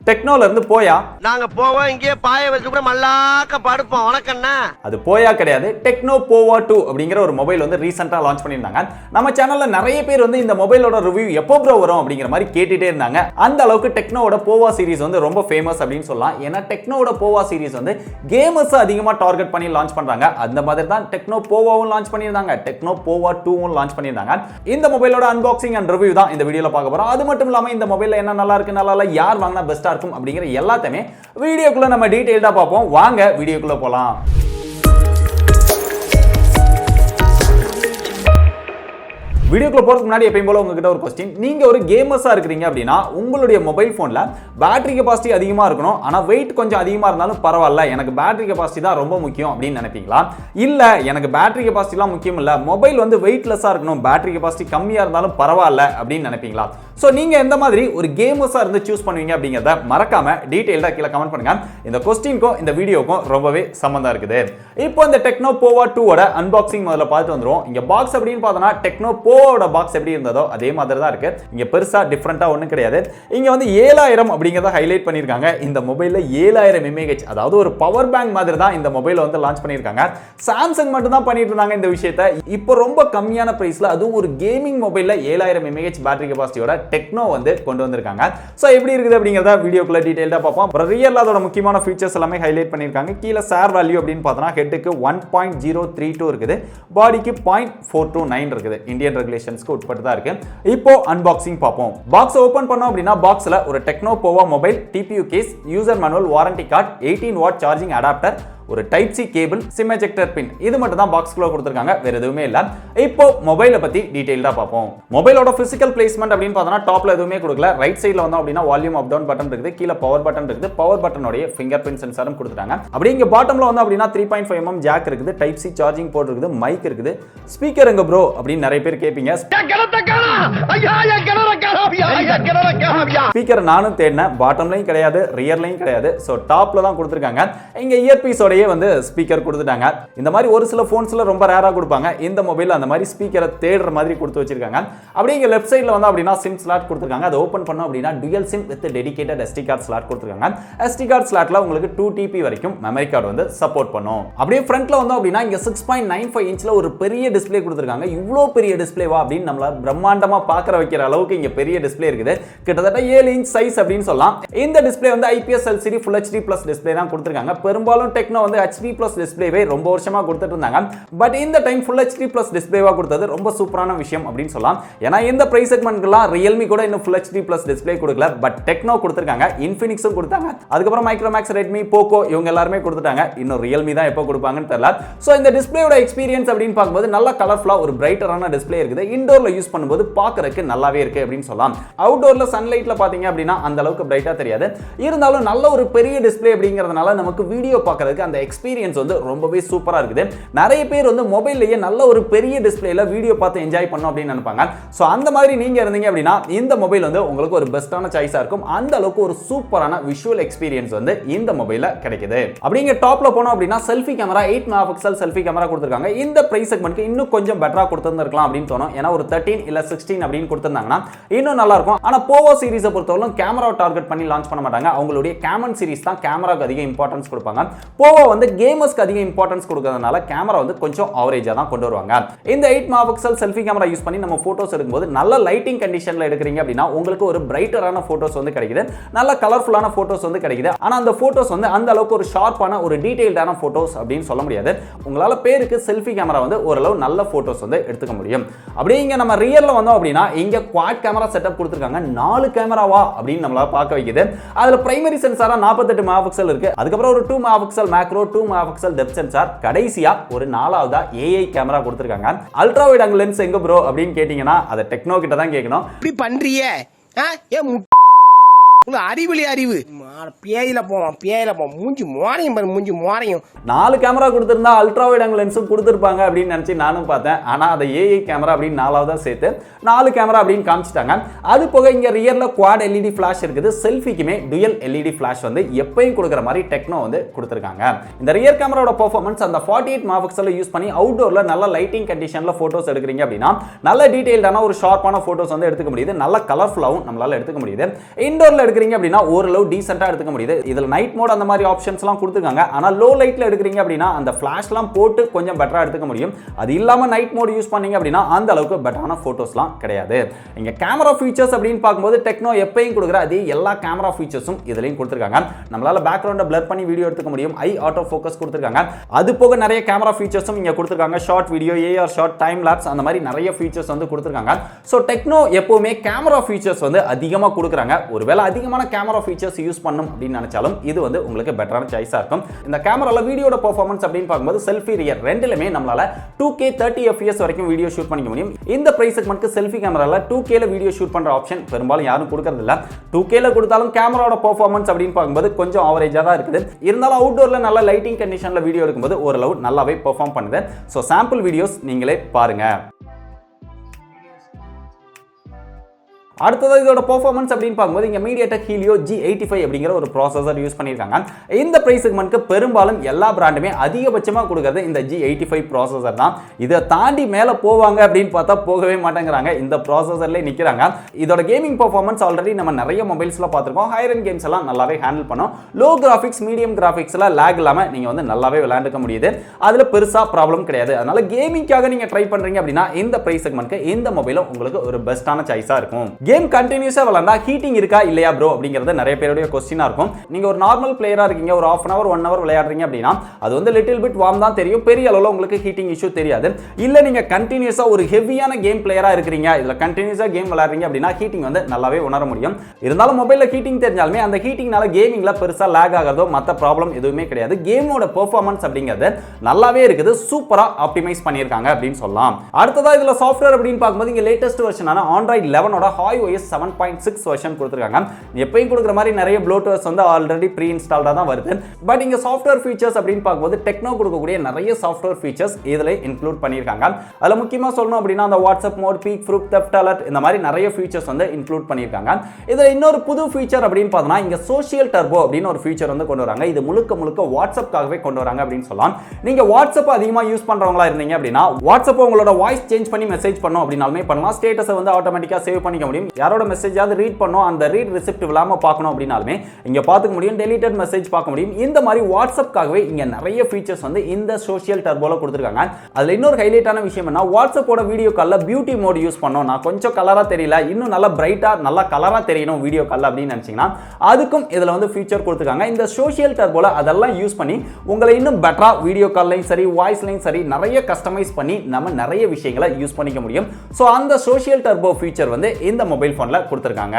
டெக்னோல இருந்து போயா? நாங்க போவோம் இங்கே பாய வச்சு கூட மல்லாக்க படுப்போம். வணக்கம்ண்ணா. அது போயா கிடையாது, டெக்னோ போவா 2 அப்படிங்கிற ஒரு மொபைல் வந்து ரீசெண்டா லான்ச் பண்ணியிருந்தாங்க. நம்ம சேனல்ல நிறைய பேர் வந்து இந்த மொபைலோட ரிவ்யூ எப்போ ப்ரோ வரும் அப்படிங்கிற மாதிரி கேட்டுட்டே இருந்தாங்க. அந்த அளவுக்கு டெக்னோட போவா சீரிஸ் வந்து ரொம்ப ஃபேமஸ் அப்படின்னு சொல்லலாம். ஏன்னா டெக்னோட போவா சீரிஸ் வந்து கேமர்ஸ் அதிகமாக டார்கெட் பண்ணி லான்ச் பண்றாங்க. அந்த மாதிரி தான் டெக்னோ போவாவும் லான்ச் பண்ணியிருந்தாங்க, டெக்னோ போவா 2வும் லான்ச் பண்ணியிருந்தாங்க. இந்த மொபைலோட அன்பாக்சிங் அண்ட் ரிவ்யூ தான் இந்த வீடியோல பார்க்க போறோம். அது மட்டும் இல்லாம இந்த மொபைல்ல என்ன நல்லா இருக்கு, நல்லா இல்ல, யார் வாங்கினா பெஸ்டா இருக்கும் அப்படிங்கிற எல்லாத்தையுமே வீடியோக்குள்ள நம்ம டீடைல்டா பார்ப்போம். வாங்க வீடியோக்குள்ள போலாம். வீடியோக்குள்ள போறதுக்கு முன்னாடி எப்பயும் போல உங்ககிட்ட ஒரு क्वेश्चन. நீங்க ஒரு கேமர்ஸா இருக்கீங்க அப்படின்னா உங்களுடைய மொபைல் போன்ல பேட்டரி கெபாசிட்டி அதிகமா இருக்கணும், ஆனா வெயிட் கொஞ்சம் அதிகமா இருந்தாலும் பரவாயில்ல, எனக்கு பேட்டரி கெபாசிட்டி தான் ரொம்ப முக்கியம் அப்படின்னு நினைப்பீங்களா? இல்ல எனக்கு பேட்டரி கெபாசிட்டிலாம் முக்கியம் இல்ல, மொபைல் வந்து வெயிட்லெஸ்ஸா இருக்கணும், பேட்டரி கெபாசிட்டி கம்மியா இருந்தாலும் பரவாயில்ல அப்படின்னு நினைப்பீங்களா? சோ நீங்க எந்த மாதிரி ஒரு கேமர்ஸா இருந்து சூஸ் பண்ணுவீங்க அப்படிங்கறத மறக்காம டீடைலா கீழ கமெண்ட் பண்ணுங்க. இந்த क्वेश्चनக்கும் இந்த வீடியோக்கும் ரொம்பவே சம்பந்தம் இருக்குது. இப்போ இந்த டெக்னோ போவா 2 ஓட அன்பாக்சிங் முதல்ல பார்த்து வந்துரும். இங்க பாக்ஸ் அப்படின்னு பார்த்தனா டெக்னோ போவோட பாக்ஸ் எப்படி இருந்ததோ அதே மாதிரி தான் இருக்கு. இங்க பெருசா டிஃபரண்டா ஒண்ணும் கிடையாது. இங்க வந்து 7000 அப்படிங்கறத ஹைலைட் பண்ணிருக்காங்க. இந்த மொபைல்ல 7000 mAh, அதாவது ஒரு பவர் பேங்க் மாதிரி தான் இந்த மொபைல வந்து லான்ச் பண்ணிருக்காங்க. சாம்சங் மட்டும் தான் பண்ணிட்டு இருந்தாங்க இந்த விஷயத்தை. இப்போ ரொம்ப கம்மியான பிரைஸ்ல அதுவும் ஒரு கேமிங் மொபைல்ல 7000 mAh பேட்டரி கெபாசிட்டியோட டெக்னோ வந்து கொண்டு வந்திருக்காங்க. சோ எப்படி இருக்குது அப்படிங்கறத வீடியோக்குள்ள டீடைலா பார்ப்போம். ரியல் அதோட முக்கியமான ஃபீச்சர்ஸ் எல்லாமே ஹைலைட் பண்ணிருக்காங்க. கீழ ஷேர் வேல்யூ அப்படின்னு பார்த்தா ஹெட்டுக்கு 1.032 இருக்குது, பாடிக்கு 0.429 இருக்குது. இந்தியன் ரெகுலேஷன்ஸ்க்கு உட்பட்டு தான் இருக்கு. இப்போ அன்பாக்சிங் பார்ப்போம். பாக்ஸ் ஓபன் பண்ணோம் அப்படின்னா பாக்ஸ்ல ஒரு Tecno Pova mobile, TPU case, user manual, warranty card, 18 watt charging adapter, ஒரு type C cable, SIM ejector pin, இது மட்டும் தான் பாக்ஸ்க்குள்ள கொடுத்திருக்காங்க, வேற எதுவுமே இல்ல. இப்போ மொபைலை பத்தி டீடைலா பார்ப்போம். மொபைலோட பிசிக்கல் பிளேஸ்மென்ட் அப்படின்னு பார்த்தா டாப்ல எதுவுமே கொடுக்கல. ரைட் சைடுல வந்தோம் அப்படின்னா வால்யூம் அப் டவுன் பட்டன் இருக்குது, கீழ பவர் பட்டன் இருக்குது, பவர் பட்டனோட ஃபிங்கர் பிரிண்ட் சென்சாரும் கொடுத்துட்டாங்க. அப்படியே இங்க பாட்டம்ல வந்தோம் அப்படின்னா 3.5 mm ஜாக் இருக்குது, டைப் சி சார்ஜிங் போர்ட் இருக்குது, மைக் இருக்குது. ஸ்பீக்கர் எங்க ப்ரோ அப்படின்னு நிறைய பேர் கேட்பீங்க. ஸ்பீக்கர் நானும் தேடினேன், பாட்டம்லயும் கிடையாது, ரியர்லயும் கிடையாது. சோ டாப்ல தான் கொடுத்திருக்காங்க. இங்க இயர்பீஸோட வந்து ஸ்பீக்கர் கொடுத்துட்டாங்க. இந்த மாதிரி ஒரு சில போன்ஸ்ல ரொம்ப ரேரா கொடுப்பாங்க. இந்த மொபைல்ல அந்த மாதிரி ஸ்பீக்கரை தேடுற மாதிரி கொடுத்து வச்சிருக்காங்க. அப்படியே இங்க லெஃப்ட் சைடுல வந்து அப்படினா சிம் ஸ்லாட் கொடுத்திருக்காங்க. அதை ஓபன் பண்ணோம் அப்படினா dual sim with dedicated SD card slot கொடுத்திருக்காங்க. SD கார்டு ஸ்லாட்ல உங்களுக்கு 2 TB வரைக்கும் மெமரி கார்டு வந்து சப்போர்ட் பண்ணும். அப்படியே ஃப்ரண்ட்ல வந்தோம் அப்படினா இங்க 6.95 இன்ச்ல ஒரு பெரிய டிஸ்ப்ளே கொடுத்திருக்காங்க. இவ்ளோ பெரிய டிஸ்ப்ளேவா அப்படின்னு நம்மள பிரம்மாண்டமா பார்க்கற வைக்கிற அளவுக்கு இங்க பெரிய டிஸ்ப்ளே இருக்குது. கிட்டத்தட்ட 7 இன்ச் சைஸ் அப்படின்னு சொல்லலாம். இந்த டிஸ்ப்ளே வந்து IPS LCD Full HD Plus display தான் கொடுத்திருக்காங்க. பெரும்பாலும் டெக்னோ வந்து HD Plus டிஸ்ப்ளேவே ரொம்ப வருஷமா கொடுத்துட்டு இருந்தாங்க. பட் இந்த டைம் Full HD Plus டிஸ்ப்ளேவா கொடுத்தது ரொம்ப சூப்பரான விஷயம் அப்படின்னு சொல்லலாம். ஏன்னா இந்த பிரைஸ் செக்மெண்ட்க்குலாம் Realme கூட இன்னும் Full HD Plus டிஸ்ப்ளே கொடுக்கல. பட் டெக்னோ கொடுத்திருக்காங்க, இன்ஃபினிக்ஸும் கொடுத்தாங்க, அதுக்கப்புறம் மைக்ரோமேக்ஸ், ரெட்மி, போக்கோ இவங்க எல்லாரும் கொடுத்துட்டாங்க. இன்னும் Realme தான் எப்போ கொடுப்பாங்கன்னு தெரியல. சோ இந்த டிஸ்ப்ளேயோட எக்ஸ்பீரியன்ஸ் அப்படின்னு பார்க்கும்போது நல்ல கலர்ஃபுல்லா ஒரு பிரைட்டரான டிஸ்ப்ளே இருக்குது. இன்டோர்ல யூஸ் பண்ணும்போது பார்க்கறதுக்கு நல்லாவே இருக்கு அப்படின்னு சொல்லலாம். அவுட்டோர்ல சன்லைட்ல பாத்தீங்க அப்படின்னா அந்த அளவுக்கு பிரைட்டா தெரியாது. இருந்தாலும் நல்ல ஒரு பெரிய டிஸ்ப்ளே அப்படிங்கிறதுனால நமக்கு வீடியோ பார்க்கறதுக்கு அந்த எக்ஸ்பீரியன்ஸ் வந்து ரொம்பவே சூப்பரா இருக்குது. நிறைய பேர் வந்து மொபைல்லயே நல்ல ஒரு பெரிய டிஸ்ப்ளேல வீடியோ பார்த்து என்ஜாய் பண்ணனும் அப்படின்னு நினைப்பாங்க. சோ அந்த மாதிரி நீங்க இருந்தீங்க அப்படினா இந்த மொபைல் வந்து உங்களுக்கு ஒரு பெஸ்டான சாய்ஸா இருக்கும். அந்த அளவுக்கு ஒரு சூப்பரான விஷுவல் எக்ஸ்பீரியன்ஸ் வந்து இந்த மொபைல்ல கிடைக்குது. அப்படிங்க டாப்ல போனோம் அப்படினா selfie camera 8 megapixel selfie camera கொடுத்திருக்காங்க. இந்த பிரைஸ் செக்மென்ட்க்கு இன்னும் கொஞ்சம் பெட்டரா கொடுத்திருந்திருக்கலாம் அப்படின்னு தோணும். ஏன்னா ஒரு 13 இல்ல 16 அப்படின்னு கொடுத்திருந்தாங்கன்னா இன்னும் நல்லா இருக்கும். ஆனா போவோ சீரிஸை பொறுத்தவரை கேமராவை டார்கெட் பண்ணி லான்ச் பண்ண மாட்டாங்க. அவங்களுடைய கேமன் சீரிஸ் தான் கேமராக்கு அதிக இம்பார்ட்டன்ஸ் கொடுப்பாங்க. போவோ வந்து கேமர்ஸ்க்கு அதிக இம்பார்ட்டன்ஸ் கொடுக்கிறதுனால கேமரா வந்து கொஞ்சம் ஆவரேஜா தான் கொண்டு வருவாங்க. இந்த 8 மெகாபிக்சல் செல்ஃபி கேமரா யூஸ் பண்ணி நம்ம போட்டோஸ் எடுக்கும்போது நல்ல லைட்டிங் கண்டிஷன்ல எடுக்கிறீங்க அப்படின்னா உங்களுக்கு ஒரு பிரைட்டரான போட்டோஸ் வந்து கிடைக்குது, நல்ல கலர்ஃபுல்லான போட்டோஸ் வந்து கிடைக்குது. ஆனா அந்த போட்டோஸ் வந்து அந்த அளவுக்கு ஒரு ஷார்ப்பான ஒரு டீடைல்டான போட்டோஸ் அப்படின்னு சொல்ல முடியாது. உங்களால பேருக்கு செல்ஃபி கேமரா வந்து ஓரளவு நல்ல போட்டோஸ் வந்து எடுத்துக்க முடியும். அப்படியே இங்க நம்ம ரியல்ல வந்தோம் அப்படின்னா இங்க குவாட் கேமரா செட்டப் கொடுத்திருக்காங்க. 4 கேமராவா அப்படின்னு நம்மளால பார்க்க வைக்குது. அதுல பிரைமரி சென்சாரா 48 மெகாபிக்சல் இருக்கு. அதுக்கப்புறம் ஒரு 2 megapixel macro, 2 megapixel depth sensor, கடைசியா ஒரு 4வதா AI கேமரா கொடுத்திருக்காங்க. அல்ட்ரா வைட் ஆங்கிள் லென்ஸ் எங்க ப்ரோ அப்படின்னு கேட்டீங்கன்னா அதை டெக்னோ கிட்ட தான் கேட்கணும். இப்படி பண்றியே அறிவுலி அறிவு பேயில போவோம் மூஞ்சி மோரையும் 4 கேமரா கொடுத்திருந்தா அல்ட்ரா வைட் ஆங்கிள் லென்ஸும் கொடுத்திருப்பாங்க அப்படின்னு நினைச்சு நானும் பார்த்தேன். ஆனா அதை AI கேமரா அப்படின்னு 4வதா சேர்த்து 4 கேமரா அப்படின்னு காமிச்சிட்டாங்க. அது போக இங்க ரியர்ல குவாட் LED ஃபிளாஷ் இருக்குது. செல்ஃபிக்குமே டுயல் LED ஃபிளாஷ் வந்து எப்பயும் கொடுக்குற மாதிரி டெக்னோ வந்து கொடுத்திருக்காங்க. இந்த ரியர் கேமராவோட பெர்ஃபார்மன்ஸ் அந்த 48 மெகாபிக்சல் யூஸ் பண்ணி அவுட்டோர்ல நல்ல லைட்டிங் கண்டிஷன்ல போட்டோஸ் எடுக்கிறீங்க அப்படின்னா நல்ல டீடைல்டான ஒரு ஷார்ப்பான போட்டோஸ் வந்து எடுத்துக்க முடியுது. நல்ல கலர்ஃபுல்லாவும் நம்மளால எடுத்துக்க முடியுது. இன்டோர்ல எடுக்கிறீங்க அப்படின்னா ஓரளவு டீசென்ட்டா எடுத்துக்க முடியுது. இதுல நைட் மோட் அந்த மாதிரி ஆப்ஷன்ஸ்லாம் கொடுத்துருக்காங்க. ஆனா லோ லைட்ல எடுக்கிறீங்க அப்படின்னா அந்த ஃபிளாஷ்லாம் போட்டு கொஞ்சம் பெட்டரா எடுத்துக்க முடியும். அது இல்லாம நைட் மோட் யூஸ் பண்ணீங்க அப்படின்னா அந்த அளவுக்கு பெட்டரான போட்டோஸ்லாம் கிடையாது. இங்க கேமரா ஃபீச்சர்ஸ் அப்படின்னு பார்க்கும்போது டெக்னோ எப்பயும் கொடுக்குற அதே எல்லா கேமரா ஃபீச்சர்ஸும் இதுலயும் கொடுத்துருக்காங்க. நம்மளால பேக்ரவுண்டை பிளர் பண்ணி வீடியோ எடுத்துக்க முடியும். ஐ ஆட்டோ ஃபோக்கஸ் கொடுத்துருக்காங்க. அது போக நிறைய கேமரா ஃபீச்சர்ஸும் இங்க கொடுத்துருக்காங்க. Short video, AR shot, time lapse அந்த மாதிரி நிறைய ஃபீச்சர்ஸ் வந்து கொடுத்துருக்காங்க. ஸோ டெக்னோ எப்பவுமே கேமரா ஃபீச்சர்ஸ் வந்து அதிகமாக கொடுக்குறாங்க. ஒருவேளை அதிகமான கேமரா ஃபீச்சர்ஸ் யூஸ் பண்ணும் அப்படின்னு நினைச்சாலும் இது வந்து உங்களுக்கு பெட்டரான சாய்ஸா இருக்கும். இந்த கேமரால வீடியோட பெர்ஃபார்மன்ஸ் அப்படின்னு பார்க்கும்போது செல்ஃபி ரியர் ரெண்டுலயுமே நம்மளால 2K 30 FPS வரைக்கும் வீடியோ ஷூட் பண்ணிக்க முடியும். இந்த பிரைஸ் செக்மெண்ட்க்கு செல்ஃபி கேமரால 2K ல வீடியோ ஷூட் பண்ற ஆப்ஷன் பெரும்பாலும் யாரும் கொடுக்கறது இல்ல. 2K ல கொடுத்தாலும் கேமராவோட பெர்ஃபார்மன்ஸ் அப்படின்னு பார்க்கும்போது கொஞ்சம் ஆவரேஜா தான் இருக்குது. இருந்தாலும் அவுட்டோர்ல நல்ல லைட்டிங் கண்டிஷன்ல வீடியோ எடுக்கும்போது ஓரளவு நல்லாவே பெர்ஃபார்ம் பண்ணுது. ஸோ சாம்பிள் வீடியோஸ் நீங்களே பாருங்க. அடுத்தது இதோட பெர்ஃபார்மன்ஸ் அப்படின்னு பார்க்கும்போது இங்க MediaTek Helio G85 அப்படிங்கிற ஒரு ப்ராசஸர் யூஸ் பண்ணிருக்காங்க. இந்த பிரைஸ் செக்மெண்ட்க்கு பெரும்பாலும் எல்லா பிராண்டுமே அதிகபட்சமா கொடுக்கிறது இந்த G85 ப்ராசஸர் தான். இதை தாண்டி மேல போவாங்க அப்படின்னு பார்த்தா போகவே மாட்டேங்கிறாங்க. இந்த ப்ராசஸர்லயே நிக்கிறாங்க. இதோட கேமிங் பெர்ஃபார்மன்ஸ் ஆல்ரெடி நம்ம நிறைய மொபைல்ஸ்ல பார்த்திருக்கோம். ஹையர் எண்ட் கேம்ஸ் எல்லாம் நல்லாவே ஹேண்டில் பண்ணும். லோ கிராஃபிக்ஸ், மீடியம் கிராஃபிக்ஸ்ல லாக் இல்லாம நீங்க வந்து நல்லாவே விளையாண்டுக்க முடியுது. அதுல பெருசா ப்ராப்ளம் கிடையாது. அதனால கேமிங்காக நீங்க ட்ரை பண்றீங்க அப்படின்னா இந்த பிரைஸ் செக்மெண்ட்க்கு இந்த மொபைலும் உங்களுக்கு ஒரு பெஸ்டான சாய்ஸா இருக்கும். கேம் கண்டினியூஸா விளையாண்டா ஹீட்டிங் இருக்கா இல்லையா ப்ரோ அப்படிங்கிறது நிறைய பேருடைய क्वेश्चनா இருக்கும். நீங்க ஒரு நார்மல் பிளேயரா இருக்கீங்க, ஒரு half an hour 1 hour விளையாடுறீங்க அப்படின்னா அது வந்து லிட்டில் பிட் வார்ம் தான் தெரியும். பெரிய அளவுல உங்களுக்கு ஹீட்டிங் இஷ்யூ தெரியாது. இல்ல நீங்க கண்டினியூஸா ஒரு ஹெவியான கேம் பிளேயரா இருக்கீங்க, இல்ல கண்டினியூஸா கேம் விளையாடுறீங்க அப்படின்னா ஹீட்டிங் வந்து நல்லாவே உணர முடியும். இருந்தாலும் மொபைல்ல ஹீட்டிங் தெரிஞ்சாலுமே அந்த ஹீட்டிங்னால கேமிங்ல பெருசா லாக் ஆகிறதோ மத்த ப்ராப்ளம் எதுவுமே கிடையாது. கேமோட பெர்ஃபார்மன்ஸ் அப்படிங்கிறது நல்லாவே இருக்குது. சூப்பரா ஆப்டிமைஸ் பண்ணிருக்காங்க அப்படின்னு சொல்லலாம். அடுத்ததா இதுல சாஃப்ட்வேர் அப்படின்னு பார்க்கும்போது இங்க லேட்டஸ்ட் வெர்ஷனான Android 11 ஓட HiOS 7.6 வெர்ஷன் கொடுத்திருக்காங்க. எப்பவும் கொடுக்கிற மாதிரி நிறைய ப்ளோட்வேர்ஸ் வந்து ஆல்ரெடி ப்ரீ இன்ஸ்டால்டா தான் வருது. பட் இங்க சாஃப்ட்வேர் ஃபீச்சர்ஸ் அப்படின்னு பார்க்கும்போது டெக்னோ கொடுக்கக்கூடிய நிறைய சாஃப்ட்வேர் ஃபீச்சர்ஸ் இதுல இன்க்ளூட் பண்ணிருக்காங்க. அதுல முக்கியமா சொல்லணும் அப்படின்னா அந்த WhatsApp mode, peek proof, theft alert இந்த மாதிரி நிறைய ஃபீச்சர்ஸ் வந்து இன்க்ளூட் பண்ணிருக்காங்க. இதுல இன்னொரு புது ஃபீச்சர் அப்படின்னு பார்த்தோம்னா இங்க சோஷியல் டர்போ அப்படின்னு ஒரு ஃபீச்சர் வந்து கொண்டு வராங்க. இது முழுக்க முழுக்க வாட்ஸ்அப்காகவே கொண்டு வராங்க அப்படின்னு சொல்லலாம். நீங்க வாட்ஸ்அப் அதிகமா யூஸ் பண்றவங்களா இருந்தீங்க அப்படின்னா வாட்ஸ்அப் உங்களோட வாய்ஸ் சேஞ்ச் பண்ணி மெசேஜ் பண்ணணும் அப்படினாலுமே பண்ணலாம். ஸ்டேட்டஸை வந்து ஆட்டோமேட்டிக்கா சேவ் பண்ணிக்க முடியும். யாரோட மெசேஜாவது ரீட் பண்ணோம், அந்த ரீட் ரிசிப்ட் விழாம பார்க்கணும் அப்படினாலுமே இங்க பார்த்துக்க முடியும். டெலிட்டட் மெசேஜ் பார்க்க முடியும். இந்த மாதிரி வாட்ஸ்அப்காகவே இங்க நிறைய ஃபீச்சர்ஸ் வந்து இந்த சோஷியல் டர்போல கொடுத்திருக்காங்க. அதுல இன்னொரு ஹைலைட்டான விஷயம் என்ன, வாட்ஸ்அப்போட வீடியோ கால்ல பியூட்டி மோட் யூஸ் பண்ணோம், நான் கொஞ்சம் கலரா தெரியல, இன்னும் நல்லா பிரைட்டா நல்லா கலரா தெரியணும் வீடியோ கால்ல அப்படின்னு நினைச்சீங்கன்னா அதுக்கும் இதுல வந்து ஃபீச்சர் கொடுத்திருக்காங்க. இந்த சோஷியல் டர்போல அதெல்லாம் யூஸ் பண்ணி உங்களை இன்னும் பெட்டரா வீடியோ கால்லையும் சரி வாய்ஸ்லையும் சரி நிறைய கஸ்டமைஸ் பண்ணி நம்ம நிறைய விஷயங்களை யூஸ் பண்ணிக்க முடியும். சோ அந்த சோஷியல் டர்போ ஃபீச்சர் வந்து இந்த மொபைல் போன்ல கொடுத்திருக்காங்க.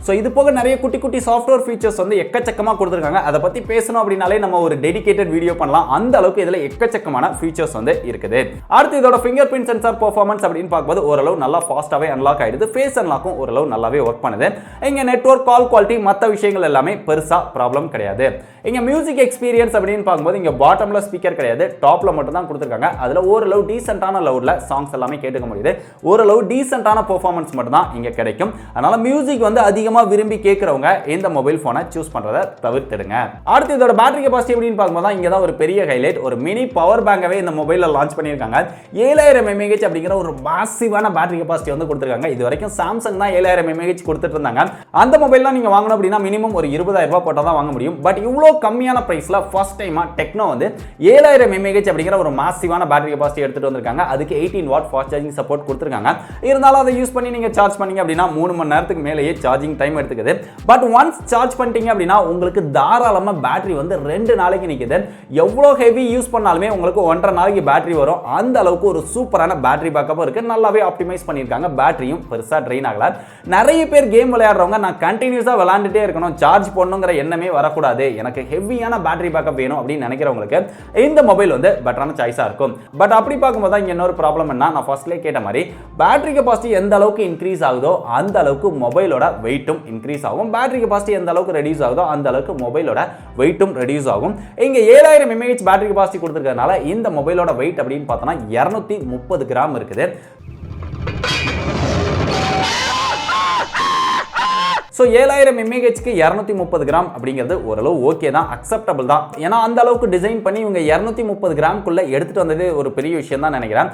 சோ இது போக நிறைய குட்டி குட்டி சாஃப்ட்வேர் ஃபீச்சர்ஸ் வந்து எக்கச்சக்கமா கொடுத்திருக்காங்க. அதை பத்தி பேசணும் அப்படினாலே நம்ம ஒரு டெடிகேட்டட் வீடியோ பண்ணலாம். அந்த அளவுக்கு இதுல எக்கச்சக்கமான ஃபீச்சர்ஸ் வந்து இருக்குது. அடுத்து இதோட ஃபிங்கர் பிரிண்ட் சென்சார் பெர்ஃபார்மன்ஸ் அப்படின்னு பார்க்கும்போது ஓரளவு நல்லா ஃபாஸ்டாவே அன்லாக் ஆயிடுது. ஃபேஸ் அன்லாக்கும் ஓரளவு நல்லாவே ஒர்க் பண்ணுது. இங்க நெட்வொர்க், கால் குவாலிட்டி, மற்ற விஷயங்கள் எல்லாமே பெருசா ப்ராப்ளம் கிடையாது. இங்க மியூசிக் எக்ஸ்பீரியன்ஸ் அப்படின்னு பார்க்கும்போது இங்க பாட்டம்ல ஸ்பீக்கர் கிடையாது, டாப்ல மட்டும் தான் கொடுத்திருக்காங்க. அதுல ஓரளவு டீசென்ட்டான லவுட்ல சாங்ஸ் எல்லாமே கேட்டுக்க முடியுது. ஓரளவு டீசென்ட்டான பெர்ஃபார்மன்ஸ் மட்டும் தான் இங்க கிடைக்கும். அதனால மியூசிக் வந்து அதிகமா விரும்பி கேட்கறவங்க இந்த மொபைல் போனை சூஸ் பண்றத தவிர்த்திடுங்க. அடுத்து இதோட பேட்டரி கெபாசிட்டி அப்படின்னு பார்க்கும்போது இங்க தான் ஒரு பெரிய ஹைலைட். ஒரு மினி பவர் பேங்காவே இந்த மொபைல்ல லான்ச் பண்ணிருக்காங்க. 7000 mAh அப்படிங்கிற ஒரு மாசிவான பேட்டரி கெபாசிட்டி வந்து கொடுத்திருக்காங்க. இது வரைக்கும் சாம்சங் தான் 7000 mAh கொடுத்துட்டு இருந்தாங்க. அந்த மொபைல்லாம் நீங்க வாங்கணும் அப்படின்னா மினிமம் ஒரு 20000 ரூபாய் போட்டா தான் வாங்க முடியும். பட் இவ்வளவு கம்மியான பிரைஸ்ல ஃபர்ஸ்ட் டைமா டெக்னோ வந்து 7000 mAh அப்படிங்கிற ஒரு மாசிவான பேட்டரி கெபாசிட்டி எடுத்துட்டு வந்திருக்காங்க. அதுக்கு 18 வாட் ஃபாஸ்ட் சார்ஜிங் சப்போர்ட் கொடுத்திருக்காங்க. இருந்தாலும் அதை யூஸ் பண்ணி நீங்க சார்ஜ் பண்ணீங்க அப்படின்னா 3 மணி நேரத்துக்கு மேலேயே சார்ஜிங் டைம் எடுத்துக்குது. பட் ஒன்ஸ் சார்ஜ் பண்ணிட்டீங்க அப்படின்னா உங்களுக்கு தாராளமா பேட்டரி வந்து 2 நாளைக்கு நிக்குது. எவ்வளவு ஹெவி யூஸ் பண்ணாலுமே உங்களுக்கு 1.5 நாளைக்கு பேட்டரி வரும். அந்த அளவுக்கு ஒரு சூப்பரான பேட்டரி பேக்கப் இருக்கு. நல்லாவே ஆப்டிமைஸ் பண்ணிருக்காங்க. பேட்டரியும் பெருசா ட்ரெயின் ஆகல. நிறைய பேர் கேம் விளையாடுறவங்க நான் கண்டினியூஸா விளையாண்டுட்டே இருக்கணும், சார்ஜ் பண்ணணுங்கிற எண்ணமே வரக்கூடாது, எனக்கு ஹெவியான பேட்டரி பேக்கப் வேணும் அப்படின்னு நினைக்கிறவங்களுக்கு இந்த மொபைல் வந்து பெட்டரான சாய்ஸா இருக்கும். பட் அப்படி பார்க்கும்போது இங்க இன்னொரு ப்ராப்ளம் என்ன, நான் ஃபர்ஸ்ட்லயே கேட்ட மாதிரி பேட்டரி கெபாசிட்டி எந்த அளவுக்கு இன்க்ரீஸ் ஆகுதோ அந்த அளவுக்கு மொபைலோட வெயிட்டும் இன்க்ரீஸ் ஆகும். பேட்டரி கெபாசிட்டி எந்த அளவுக்கு ரெடியூஸ் ஆகுதோ அந்த அளவுக்கு மொபைலோட வெயிட்டும் ரெடியூஸ் ஆகும். இங்க 7000 mAh பேட்டரி கெபாசிட்டி கொடுத்திருக்கிறதுனால இந்த மொபைலோட வெயிட் அப்படின்னு பார்த்தோம்னா 230 கிராம் இருக்குது. So 7000 mAhக்கு 230 கிராம் அப்படிங்கிறது ஓரளவு ஓகே தான், அக்செப்டபிள் தான். ஏன்னா அந்த அளவுக்கு டிசைன் பண்ணி இவங்க 230 கிராம்க்குள்ள எடுத்துட்டு வந்ததே ஒரு பெரிய விஷயம் தான் நினைக்கிறேன்.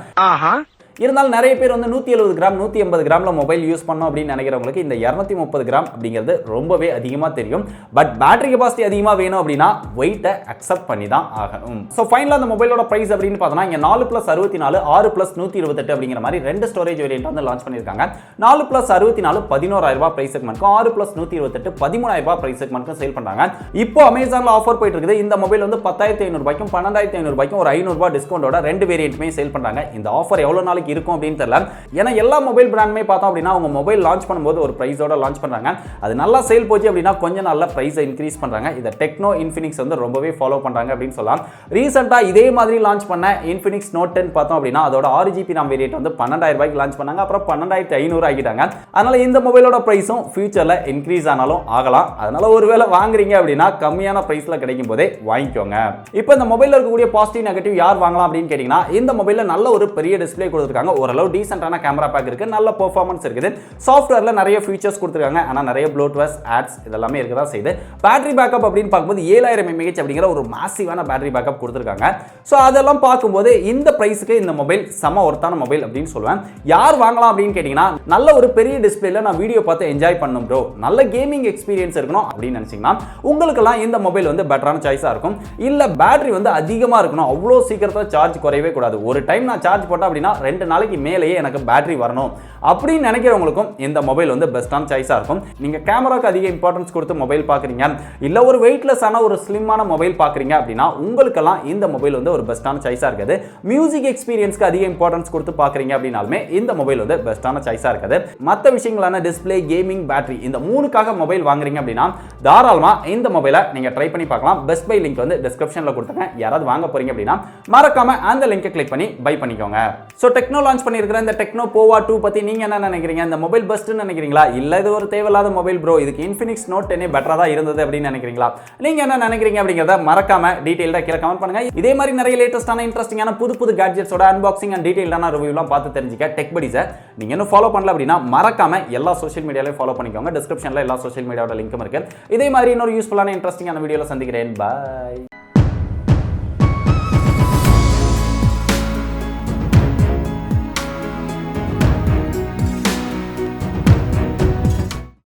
இருந்தாலும் நிறைய பேர் வந்து 170 கிராம் 180 கிராம்ல மொபைல் யூஸ் பண்ணோம் அப்படின்னு நினைக்கிறவங்களுக்கு இந்த 230 கிராம் அப்படிங்கிறது ரொம்பவே அதிகமாக தெரியும். பட் பேட்டரி கெபாசிட்டி அதிகமாக வேணும் அப்படின்னா வெயிட்டை அக்செப்ட் பண்ணி தான் ஆகணும். ஸோ ஃபைனலாக அந்த மொபைலோட பிரைஸ் அப்படின்னு பார்த்தோம்னா இங்கே 4+64 6+128 அப்படிங்கிற மாதிரி ரெண்டு ஸ்டோரேஜ் வேரியன்ட் வந்து லான்ச் பண்ணியிருக்காங்க. 4+64 11,000 பிரைஸ் செக்மெண்ட்க்கும் 6+128 13,000 பிரைஸ் செக்மெண்ட்க்கும் சேல் பண்றாங்க. இப்போ அமேசான்ல ஆஃபர் போயிட்டு இருக்குது. இந்த மொபைல் வந்து 10,500 ரூபாய்க்கும் 12,500 ரூபாய்க்கும் ஒரு 500 ரூபாய் டிஸ்கவுண்டோட ரெண்டு வேரியன்ட்மே சேல் பண்றாங்க. இந்த ஆஃபர் எவ்வளவு நாளைக்கு இருக்கும் அப்படின்னு தெரியல. ஏன்னா எல்லா மொபைல் பிராண்டுமே பார்த்தோம் அப்படின்னா அவங்க மொபைல் லான்ச் பண்ணும்போது ஒரு பிரைஸோட லான்ச் பண்றாங்க. அது நல்லா சேல் போச்சு அப்படின்னா கொஞ்சம் நல்ல பிரைஸை இன்க்ரீஸ் பண்றாங்க. இதை டெக்னோ இன்ஃபினிக்ஸ் வந்து ரொம்பவே ஃபாலோ பண்றாங்க அப்படின்னு சொல்லலாம். ரீசெண்டா இதே மாதிரி லான்ச் பண்ண இன்ஃபினிக்ஸ் நோட் 10 பார்த்தோம் அப்படின்னா அதோட 6GB RAM வேரியன்ட் வந்து 12,000 ரூபாய்க்கு லான்ச் பண்ணாங்க. அப்புறம் 12,500 ஆகிட்டாங்க. அதனால இந்த மொபைலோட பிரைஸும் ஃபியூச்சர்ல இன்க்ரீஸ் ஆனாலும் ஆகலாம். அதனால ஒருவேளை வாங்குறீங்க அப்படின்னா கம்மியான பிரைஸ்ல கிடைக்கும் போதே வாங்கிக்கோங்க. இப்போ இந்த மொபைல்ல இருக்கக்கூடிய பாசிட்டிவ் நெகட்டிவ் யார் வாங்கலாம் அப்படின்னு கேட்டீங்கன்னா இந்த மொபைல்ல நல்ல ஒரு பெரிய டிஸ்ப்ளே கொடுத்திருக்காங்க. ஓரளவு டீசென்ட்டான கேமரா பேக் இருக்கு. நல்ல பெர்ஃபார்மன்ஸ் இருக்குது. சாஃப்ட்வேர்ல நிறைய ஃபீச்சர்ஸ் கொடுத்திருக்காங்க. ஆனா நிறைய ப்ளூடூத் ஆட்ஸ் இதெல்லாம் இருக்கதா செய்யுது. பேட்டரி பேக்கப் அப்படின்னு பார்க்கும்போது 7000 mAh அப்படிங்கிற ஒரு மாசிவான பேட்டரி பேக்கப் கொடுத்திருக்காங்க. சோ அதெல்லாம் பார்க்கும்போது இந்த பிரைஸ்க்கு இந்த மொபைல் சம ஒர்த்தான மொபைல் அப்படின்னு சொல்லுவேன். யார் வாங்கலாம் அப்படின்னு கேட்டீங்கன்னா நல்ல ஒரு பெரிய டிஸ்ப்ளேல நான் வீடியோ பார்த்து என்ஜாய் பண்ணணும் ப்ரோ, நல்ல கேமிங் எக்ஸ்பீரியன்ஸ் இருக்கணும் அப்படின்னு நினைச்சீங்கன்னா உங்களுக்கெல்லாம் இந்த மொபைல் வந்து பெட்டரான சாய்ஸா இருக்கும். இல்ல பேட்டரி வந்து அதிகமா இருக்கணும், அவ்வளோ சீக்கிரத்துல சார்ஜ் குறையவே கூடாது, ஒரு டைம் நான் சார்ஜ் போட்டேன் அப்படின்னா 2 நாளைக்கு மேலேயே எனக்கு பேட்டரி வரணும் அப்படின்னு நினைக்கிறவங்களுக்கும் இந்த மொபைல் வந்து பெஸ்டான சாய்ஸா இருக்கும். நீங்க கேமராக்கு அதிக இம்பார்ட்டன்ஸ் கொடுத்து மொபைல் பாக்குறீங்க, இல்ல ஒரு வெயிட்லெஸ்ஸான ஒரு ஸ்லிம்மான மொபைல் பாக்குறீங்க அப்படின்னா உங்களுக்கெல்லாம் இந்த மொபைல் வந்து ஒரு பெஸ்டான சாய்ஸா இருக்குது. மியூசிக் எக்ஸ்பீரியன்ஸ்க்கு அதிக இம்பார்ட்டன்ஸ் கொடுத்து பாக்குறீங்க அப்படின்னாலுமே இந்த மொபைல் வந்து பெஸ்டான சாய்ஸா இருக்குது. மற்ற விஷயங்களான டிஸ்ப்ளே, கேமிங், பேட்டரி இந்த மூணுக்காக மொபைல் வாங்குறீங்க அப்படின்னா தாராளமா இந்த மொபைலை நீங்க ட்ரை பண்ணி பார்க்கலாம். பெஸ்ட் பை லிங்க் வந்து டிஸ்கிரிப்ஷன்ல கொடுத்துருக்கேன். யாராவது வாங்க போறீங்க அப்படின்னா மறக்காம அந்த லிங்கை கிளிக் பண்ணி பை பண்ணிக்கோங்க. சோ டெக்னோ லான்ச் பண்ணியிருக்கிற இந்த டெக்னோ போவா 2 பத்தி நீங்க என்ன நினைக்கிறீங்க? இந்த மொபைல் பெஸ்ட்னு நினைக்கிறீங்களா, இல்ல இது ஒரு தேவையில்லாத மொபைல் ப்ரோ, இதுக்கு இன்ஃபினிக்ஸ் நோட் 10 பெட்டரா தான் இருந்தது அப்படின்னு நினைக்கிறீங்களா? நீங்க என்ன நினைக்கிறீங்க அப்படிங்கறத மறக்காம டீடைலா கீழ கமெண்ட் பண்ணுங்க. இதே மாதிரி நிறைய லேட்டஸ்டான இன்ட்ரெஸ்டிங்கான புது கேட்ஜெட்ஸோட அன்பாக்சிங் அண்ட் டீடைலான ரிவ்யூலாம் பார்த்து தெரிஞ்சுக்க டெக் படீஸை நீங்க இன்னும் ஃபாலோ பண்ணல அப்படின்னா மறக்காம எல்லா சோஷியல் மீடியாலையும் ஃபாலோ பண்ணிக்கோங்க. டிஸ்கிரிப்ஷன்ல எல்லா சோஷியல் மீடியாவோட லிங்கும் இருக்கு. இதே மாதிரி இன்னொரு யூஸ்ஃபுல்லான இன்ட்ரெஸ்டிங்கான வீடியோல சந்திக்கிறேன். பை.